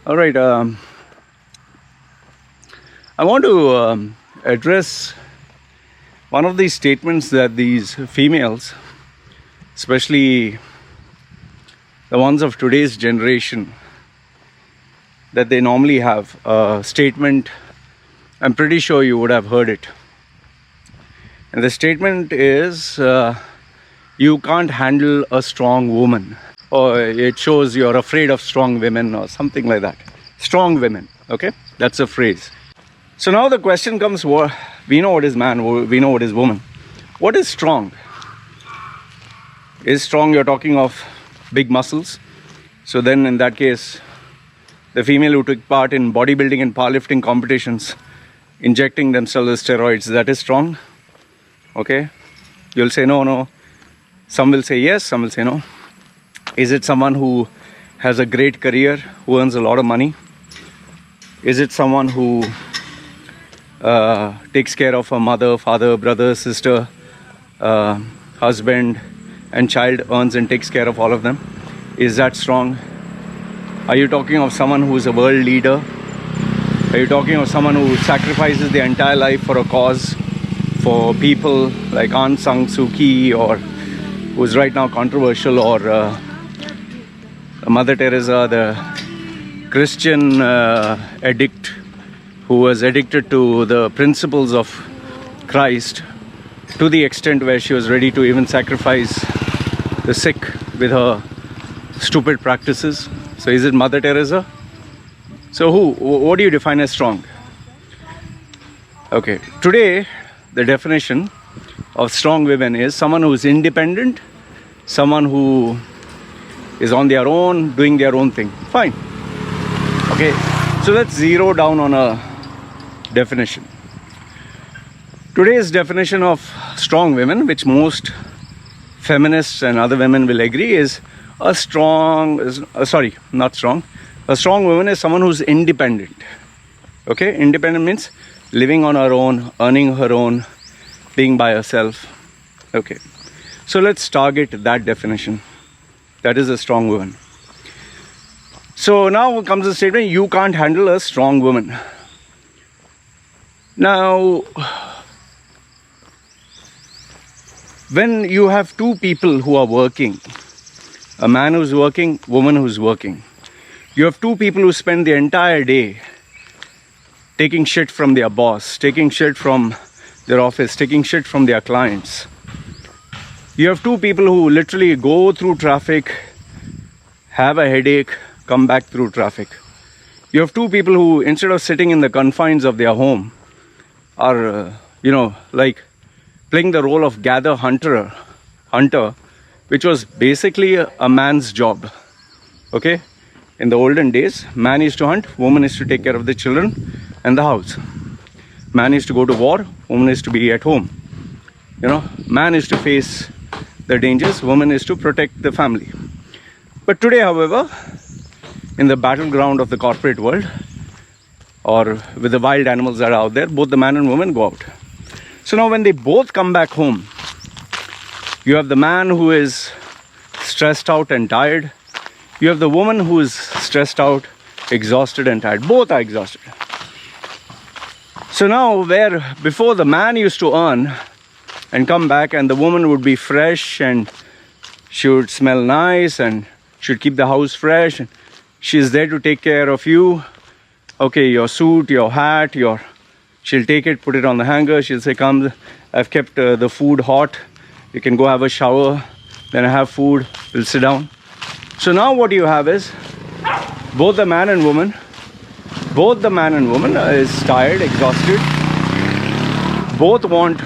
All right. I want to address one of these statements that these females, especially the ones of today's generation, that they normally have a statement. I'm pretty sure you would have heard it. And the statement is, you can't handle a strong woman. Or it shows you're afraid of strong women or something like that. Strong women, okay? That's a phrase. So now the question comes, we know what is man, we know what is woman. What is strong? Is strong, you're talking of big muscles. So then in that case, the female who took part in bodybuilding and powerlifting competitions, injecting themselves with steroids, that is strong. Okay? You'll say no. Some will say yes, some will say no. Is it someone who has a great career, who earns a lot of money? Is it someone who takes care of a mother, father, brother, sister, husband and child, earns and takes care of all of them? Is that strong? Are you talking of someone who is a world leader? Are you talking of someone who sacrifices their entire life for a cause, for people like Aung San Suu Kyi, or who's right now controversial, or Mother Teresa, the Christian addict who was addicted to the principles of Christ to the extent where she was ready to even sacrifice the sick with her stupid practices? So is it Mother Teresa? So what do you define as strong? Okay, today the definition of strong women is someone who is independent, someone who is on their own, doing their own thing. Fine. Okay, so let's zero down on a definition. Today's definition of strong women, which most feminists and other women will agree, is a strong woman is someone who's independent. Okay, independent means living on her own, earning her own, being by herself. Okay, so let's target that definition. That is a strong woman. So now comes the statement, you can't handle a strong woman. Now, when you have two people who are working, a man who's working, woman who's working, you have two people who spend the entire day taking shit from their boss, taking shit from their office, taking shit from their clients. You have two people who literally go through traffic, have a headache, come back through traffic. You have two people who, instead of sitting in the confines of their home, are, like playing the role of hunter, which was basically a man's job. Okay? In the olden days, man used to hunt, woman is to take care of the children and the house. Man is to go to war, woman is to be at home. Man is to face the dangers, woman is to protect the family. But today, however, in the battleground of the corporate world, or with the wild animals that are out there, both the man and woman go out. So now when they both come back home, you have the man who is stressed out and tired. You have the woman who is stressed out, exhausted and tired. Both are exhausted. So now where before the man used to earn and come back, and the woman would be fresh and she would smell nice and should keep the house fresh, and she's there to take care of you. Okay, your suit, your hat, she'll take it, put it on the hanger. She'll say, come, I've kept the food hot. You can go have a shower. Then I have food. We'll sit down. So now what you have is both the man and woman is tired, exhausted. Both want,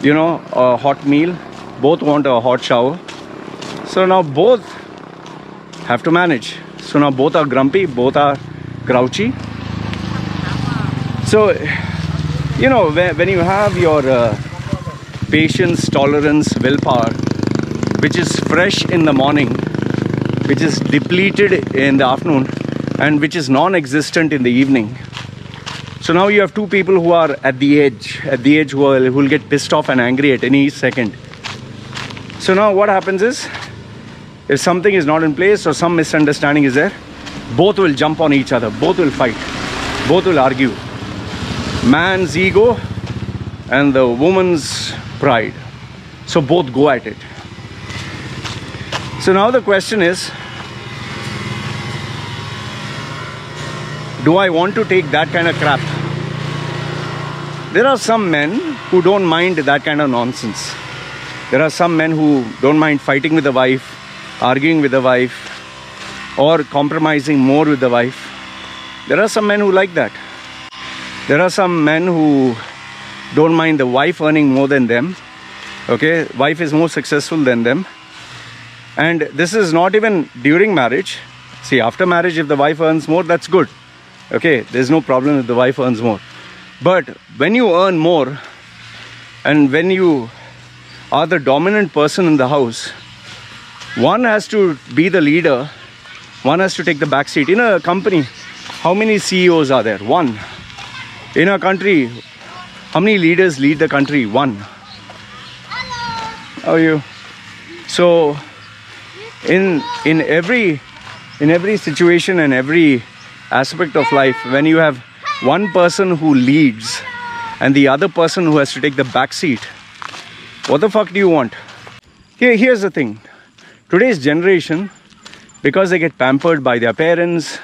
a hot meal. Both want a hot shower. So now both have to manage. So now both are grumpy, both are grouchy. So, when you have your patience, tolerance, willpower, which is fresh in the morning, which is depleted in the afternoon, and which is non-existent in the evening. So now you have two people who are at the edge who will get pissed off and angry at any second. So now what happens is, if something is not in place or some misunderstanding is there, both will jump on each other, both will fight, both will argue. Man's ego and the woman's pride. So both go at it. So now the question is, do I want to take that kind of crap? There are some men who don't mind that kind of nonsense. There are some men who don't mind fighting with the wife, arguing with the wife, or compromising more with the wife. There are some men who like that. There are some men who don't mind the wife earning more than them. Okay, wife is more successful than them. And this is not even during marriage. See, after marriage, if the wife earns more, that's good. Okay, there's no problem if the wife earns more. But when you earn more, and when you are the dominant person in the house, one has to be the leader, one has to take the back seat. In a company, how many CEOs are there? One. In a country, how many leaders lead the country? One. How are you? So in every situation and every aspect of life, when you have one person who leads and the other person who has to take the back seat, what the fuck do you want? Here's the thing. Today's generation, because they get pampered by their parents,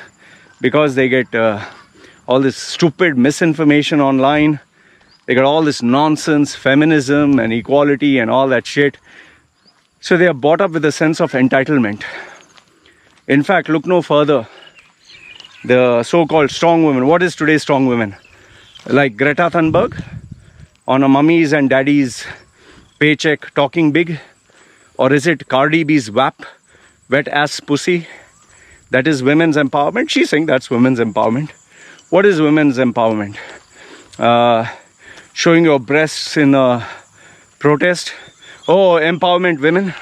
because they get all this stupid misinformation online, they got all this nonsense, feminism and equality and all that shit. So they are brought up with a sense of entitlement. In fact, look no further. The so-called strong women. What is today's strong women? Like Greta Thunberg on a mummy's and daddy's paycheck talking big? Or is it Cardi B's WAP, wet ass pussy? That is women's empowerment? She's saying that's women's empowerment. What is women's empowerment? Showing your breasts in a protest? Oh, empowerment women?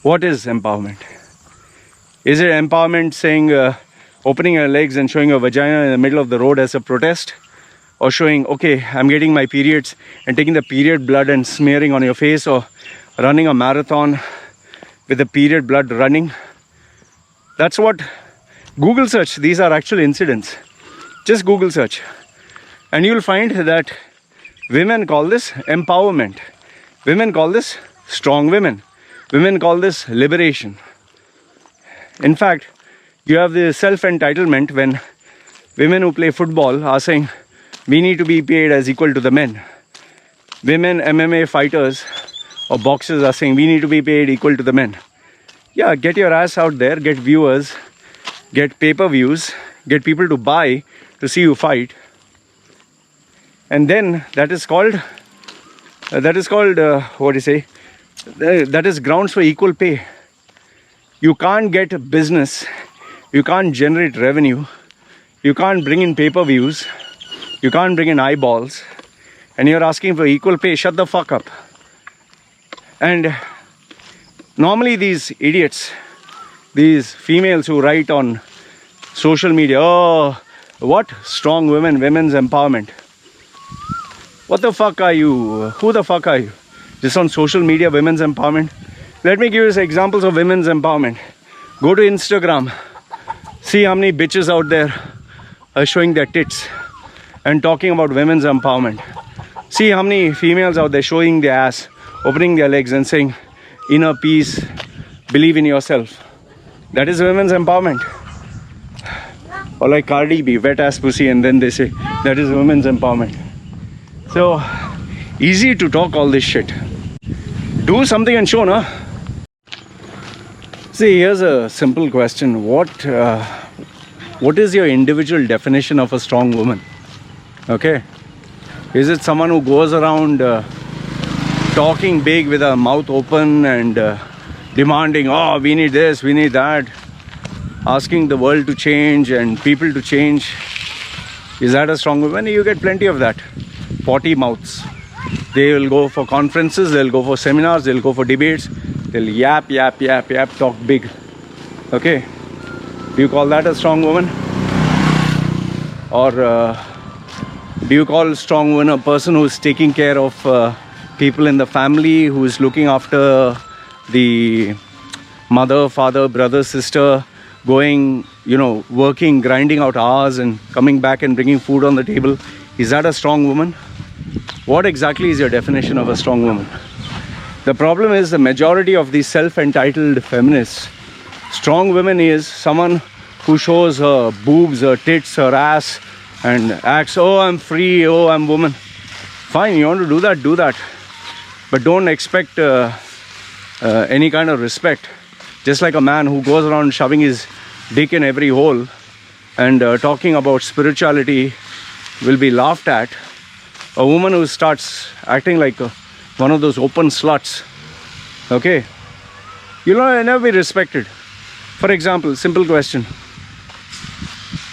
What is empowerment? Is it empowerment saying opening your legs and showing your vagina in the middle of the road as a protest? Or showing, okay, I'm getting my periods and taking the period blood and smearing on your face, or running a marathon with the period blood running? That's what, Google search, these are actual incidents. Just Google search. And you'll find that women call this empowerment. Women call this strong women. Women call this liberation. In fact, you have the self-entitlement when women who play football are saying, we need to be paid as equal to the men. Women MMA fighters or boxers are saying, we need to be paid equal to the men. Yeah, get your ass out there, get viewers, get pay-per-views, get people to buy to see you fight. And then that is called, what do you say? That is grounds for equal pay. You can't get business, you can't generate revenue, you can't bring in pay-per-views, you can't bring in eyeballs, and you're asking for equal pay. Shut the fuck up. And normally these idiots, these females who write on social media, oh, what? Strong women, women's empowerment. What the fuck are you? Who the fuck are you? Just on social media, women's empowerment? Let me give you some examples of women's empowerment. Go to Instagram. See how many bitches out there are showing their tits and talking about women's empowerment. See how many females out there showing their ass, opening their legs and saying, inner peace, believe in yourself. That is women's empowerment. Or like Cardi B, wet ass pussy, and then they say, that is women's empowerment. So, easy to talk all this shit. Do something and show, no? See, here's a simple question. What is your individual definition of a strong woman? Okay? Is it someone who goes around talking big with her mouth open and demanding, oh, we need this, we need that, asking the world to change and people to change? Is that a strong woman? You get plenty of that. Potty mouths. They will go for conferences, they'll go for seminars, they'll go for debates, they'll yap, talk big. Okay? Do you call that a strong woman? Or do you call a strong woman a person who's taking care of people in the family, who's looking after the mother, father, brother, sister, going, working, grinding out hours and coming back and bringing food on the table. Is that a strong woman? What exactly is your definition of a strong woman? The problem is the majority of these self-entitled feminists, strong women is someone who shows her boobs, her tits, her ass and acts, oh, I'm free, oh, I'm woman. Fine, you want to do that. But don't expect any kind of respect. Just like a man who goes around shoving his dick in every hole and talking about spirituality will be laughed at. A woman who starts acting like one of those open sluts, okay, you'll never be respected. For example, simple question.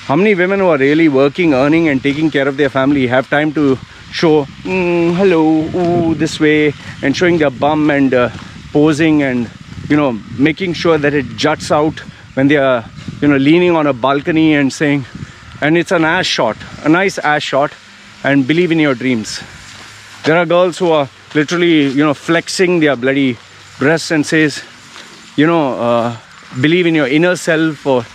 How many women who are really working, earning and taking care of their family have time to show, hello, ooh, this way, and showing their bum and posing and, making sure that it juts out when they are, leaning on a balcony and saying, and it's an ass shot, a nice ass shot, and believe in your dreams. There are girls who are literally, flexing their bloody breasts and says, believe in your inner self, or,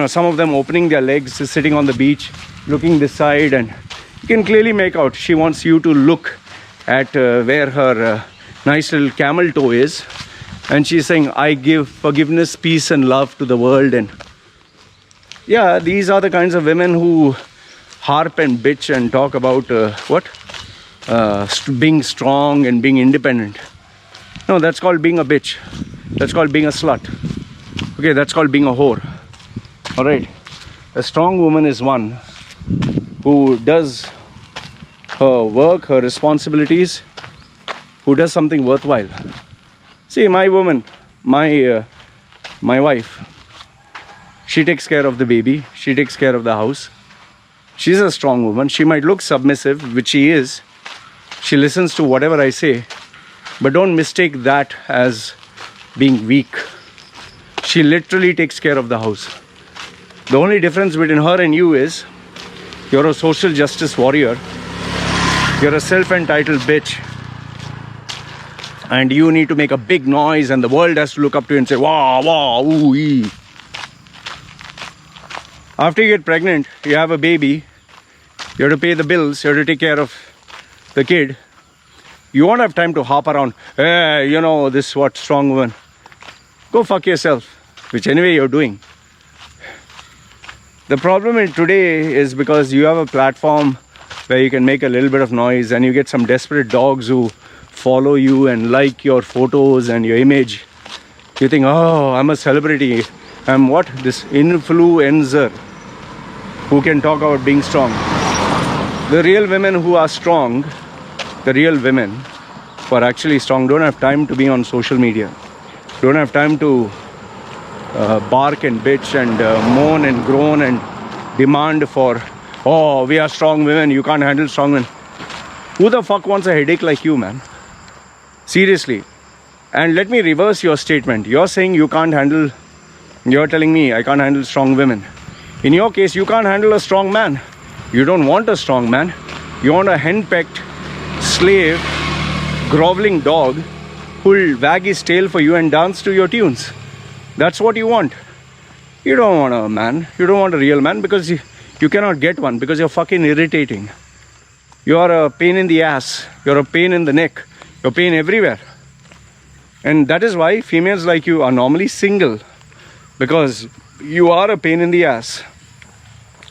some of them opening their legs, sitting on the beach, looking this side, and you can clearly make out she wants you to look at where her nice little camel toe is, and she's saying, I give forgiveness, peace and love to the world. And yeah, these are the kinds of women who harp and bitch and talk about being strong and being independent. No, that's called being a bitch. That's called being a slut. Okay, that's called being a whore. Alright, a strong woman is one who does her work, her responsibilities, who does something worthwhile. See, my woman, my wife, she takes care of the baby, she takes care of the house. She's a strong woman. She might look submissive, which she is. She listens to whatever I say, but don't mistake that as being weak. She literally takes care of the house. The only difference between her and you is you're a social justice warrior, you're a self-entitled bitch, and you need to make a big noise and the world has to look up to you and say, wow, wow, ooh, ee. After you get pregnant, you have a baby, you have to pay the bills, you have to take care of the kid. You won't have time to hop around, hey, this what, strong woman. Go fuck yourself, which anyway you're doing. The problem in today is because you have a platform where you can make a little bit of noise and you get some desperate dogs who follow you and like your photos and your image. You think, oh, I'm a celebrity. I'm what? This influencer who can talk about being strong. The real women who are strong, the real women who are actually strong, don't have time to be on social media. Don't have time to bark and bitch and moan and groan and demand for, oh, we are strong women, you can't handle strong men. Who the fuck wants a headache like you, man? Seriously. And let me reverse your statement. You're saying you can't handle, you're telling me I can't handle strong women. In your case, you can't handle a strong man. You don't want a strong man. You want a henpecked, slave, groveling dog who'll wag his tail for you and dance to your tunes. That's what you want. You don't want a man. You don't want a real man because you cannot get one because you're fucking irritating. You're a pain in the ass. You're a pain in the neck. You're a pain everywhere. And that is why females like you are normally single, because you are a pain in the ass.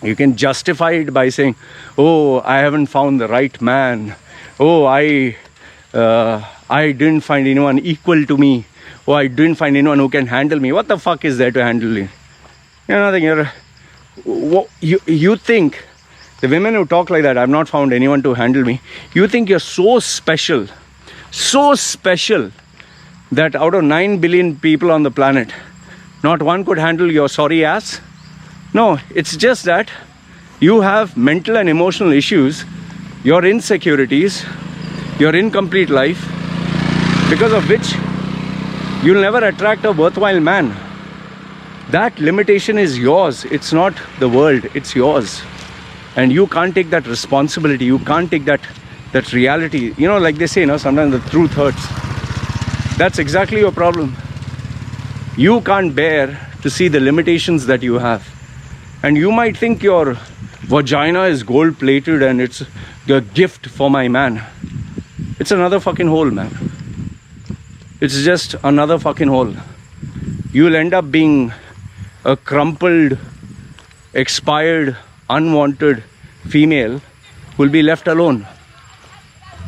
You can justify it by saying, oh, I haven't found the right man. Oh, I didn't find anyone equal to me. Oh, I didn't find anyone who can handle me. What the fuck is there to handle you? You're nothing. You think, the women who talk like that, I've not found anyone to handle me. You think you're so special, that out of 9 billion people on the planet, not one could handle your sorry ass? No, it's just that you have mental and emotional issues, your insecurities, your incomplete life, because of which you'll never attract a worthwhile man. That limitation is yours. It's not the world, it's yours. And you can't take that responsibility. You can't take that reality. Like they say, sometimes the truth hurts. That's exactly your problem. You can't bear to see the limitations that you have. And you might think your vagina is gold plated and it's a gift for my man. It's another fucking hole, man. It's just another fucking hole. You'll end up being a crumpled, expired, unwanted female who will be left alone.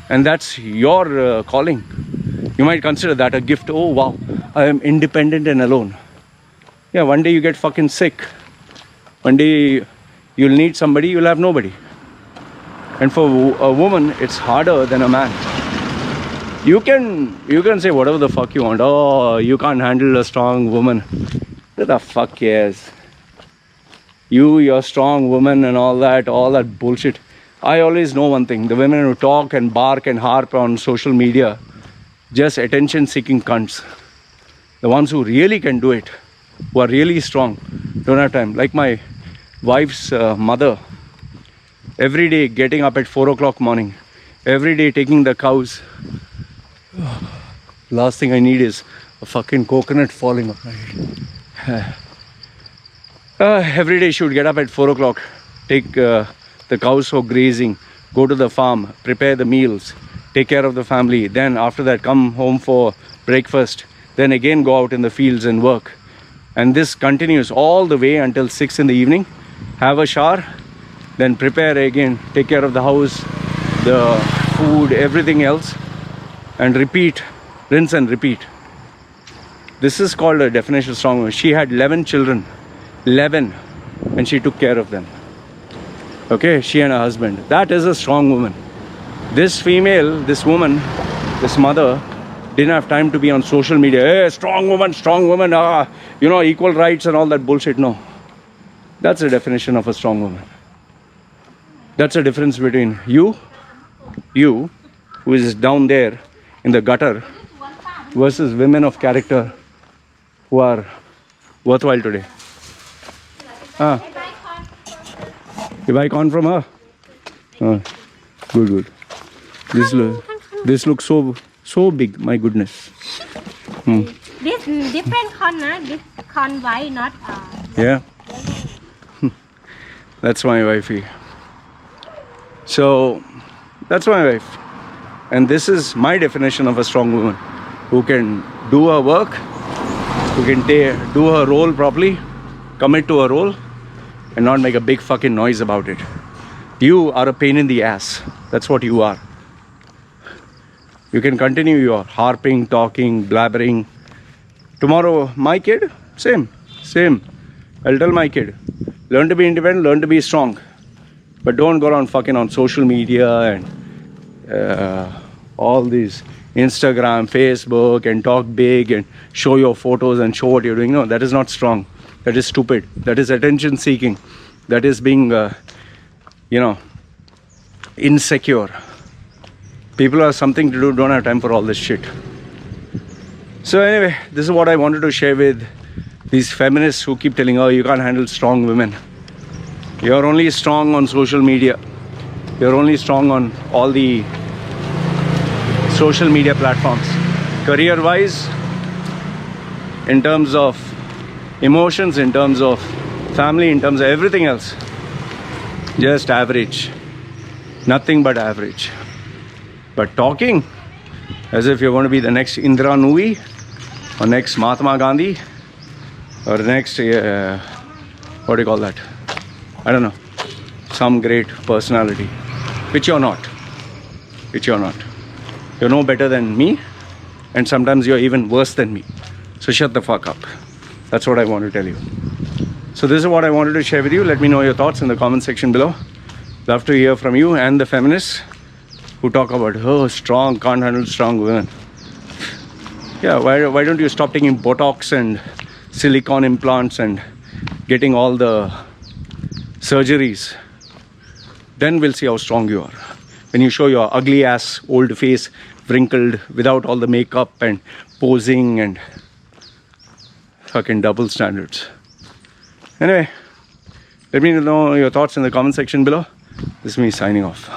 And that's your calling. You might consider that a gift. Oh wow, I am independent and alone. Yeah, one day you get fucking sick. One day you'll need somebody, you'll have nobody. And for a woman, it's harder than a man. You can say whatever the fuck you want. Oh, you can't handle a strong woman. Who the fuck cares? You're a strong woman and all that bullshit. I always know one thing. The women who talk and bark and harp on social media, just attention-seeking cunts. The ones who really can do it, who are really strong, don't have time. Like my wife's mother, every day getting up at 4 o'clock morning, every day taking the cows. Last thing I need is a fucking coconut falling off my head. Every day she would get up at 4 o'clock, take the cows for grazing, go to the farm, prepare the meals, take care of the family. Then after that, come home for breakfast. Then again go out in the fields and work. And this continues all the way until 6 in the evening. Have a shower, then prepare again, take care of the house, the food, everything else, and repeat, rinse and repeat. This is called a definition of strong woman. She had 11 children, 11, and she took care of them. Okay, she and her husband. That is a strong woman. This female, this woman, this mother, didn't have time to be on social media. Hey, strong woman, equal rights and all that bullshit. No. That's the definition of a strong woman. That's the difference between you, who is down there in the gutter, versus women of character who are worthwhile today. You buy corn from her? Good. This looks so big, my goodness. This different corn, this corn white, not yeah. That's my wifey. So that's my wife. And this is my definition of a strong woman, who can do her work, who can do her role properly, commit to her role, and not make a big fucking noise about it. You are a pain in the ass. That's what you are. You can continue your harping, talking, blabbering. Tomorrow, my kid, same. I'll tell my kid, learn to be independent, learn to be strong. But don't go around fucking on social media and all these Instagram, Facebook, and talk big and show your photos and show what you're doing. No, that is not strong. That is stupid. That is attention seeking. That is being, insecure. People have something to do, don't have time for all this shit. So anyway, this is what I wanted to share with these feminists who keep telling, oh, you can't handle strong women. You're only strong on social media. You're only strong on all the social media platforms. Career-wise, in terms of emotions, in terms of family, in terms of everything else, just average. Nothing but average. But talking as if you're going to be the next Indira Nooyi or next Mahatma Gandhi or next, what do you call that? I don't know. Some great personality. Which you're not. You're no better than me, and sometimes you're even worse than me. So shut the fuck up. That's what I want to tell you. So this is what I wanted to share with you. Let me know your thoughts in the comment section below. Love to hear from you and the feminists who talk about, oh, strong, can't handle strong women. Yeah, why don't you stop taking Botox and silicone implants and getting all the surgeries? Then we'll see how strong you are. When you show your ugly ass old face, wrinkled, without all the makeup and posing and fucking double standards. Anyway, let me know your thoughts in the comment section below. This is me signing off.